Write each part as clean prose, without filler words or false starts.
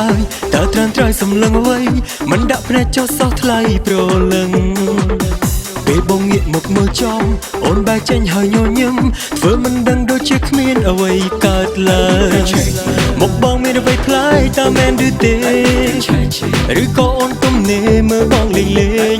ហើយតើត្រាំត្រៃសំឡឹងអ្វីមិនដាក់ភ្នែកចោលសោះថ្លៃប្រលឹងពេលបងងាកមកមើលចំអូនបែកចេញហើយញញឹមធ្វើមិនដឹងដូចជាគ្មានអ្វីកើតឡើងមកបងមានអ្វីប្លែកតើមែនឬទេឬក៏អូនទុំនេមើលបងលេងលេង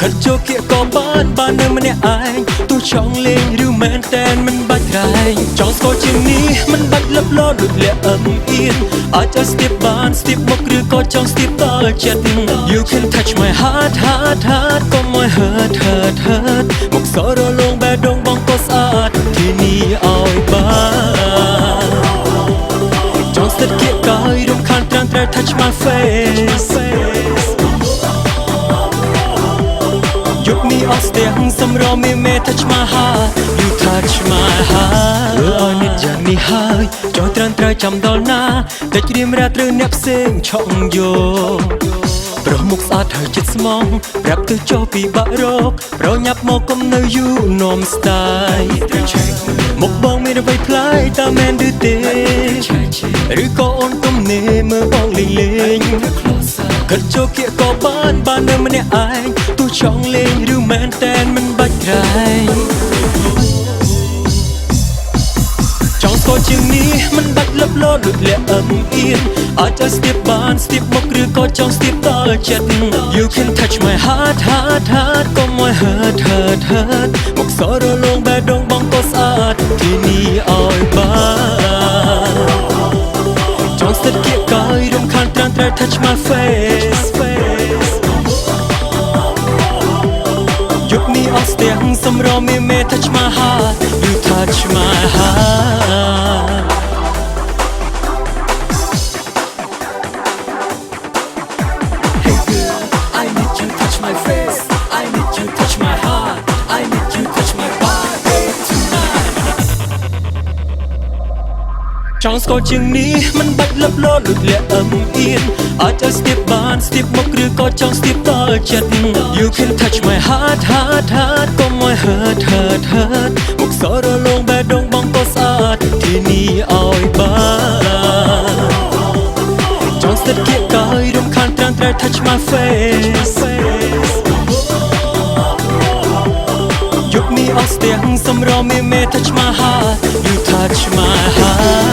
កាត់ចូលគៀកក៏បាននៅម្នាក់ឯងទោះចង់លេងឬមែនតែនមិនបាច់ក្រែងចង់ស្គាល់ជាងនេះមិនបាច់លឹបលោដូចលាក់អឹមអៀនអាចស្ទាបបានស្ទាបមុខឬក៏ចង់ស្ទាបដល់ចិត្ត You can touch my heart កុំឲ្យ hurt មកសរលងបែដងបងក៏ស្អាតទីនេះឲ្យបានចង់ស្ទាបគៀកកាយរំខានត្រាំត្រែ touch my face យកនេះអស់ស្ទាំងសម្រមេមេ touch my heart you touch my heart លើឲ្យនិតយ៉ាងនេះហើយចង់ត្រាំត្រែចាំដល់ណាតែជ្រាមរាត្រូវអ្នកផ្សេងឆក់យកប្រមុខស្អាតហើយចិត្តស្មងប្រាប់ទៅចុះពីបាក់រកប្រញាប់មកកុំនៅយូរនាំស្ទាយមកបងមានអ្វីប្លែកតើមែនឬទេឬក៏អូនទុំនេមើលបងលេងលេងកាត់ចូលគៀកក៏បាននៅម្នាក់ឯងទោះចង់លេងឬមែនតែនមិនបាច់ក្រែងចង់ស្គាល់ជាងនេះមិនបាច់លឹបលោដូចលាក់អឹមអៀនអាចស្ទាបបានស្ទាបមុខឬក៏ចង់ស្ទាបដល់ចិត្ត You can touch my heart កុំឲ្យ hurt មកសរលងបែដងបងក៏ស្អាតទីនេះឲ្យបានចង់ស្ទាបគៀកកាយរំខានត្រាំត្រែ touch my face យកនេះអស់ស្ទាំងសម្រមេមេ touch my heart you touch my heart Hey girl I need you touch my face I need you touch my heart I need you touch my body tonight ចង់ស្គាល់ជាងនេះមិនបាច់លឹបលោដូចលាក់អឹមអៀនអាចស្ទាបបានស្ទាបមុខឬក៏ចង់ស្ទាបដល់ចិត្ត You can touch my heart កុំឲ្យ hurt មកសរលងបែដងបងក៏ស្អាតទីនេះឲ្យបានចង់ស្ទាបគៀកកាយរំខានត្រាំត្រែ touch my face យកនេះអស់ស្ទាំងសម្រមេមេ touch my heart you touch my heart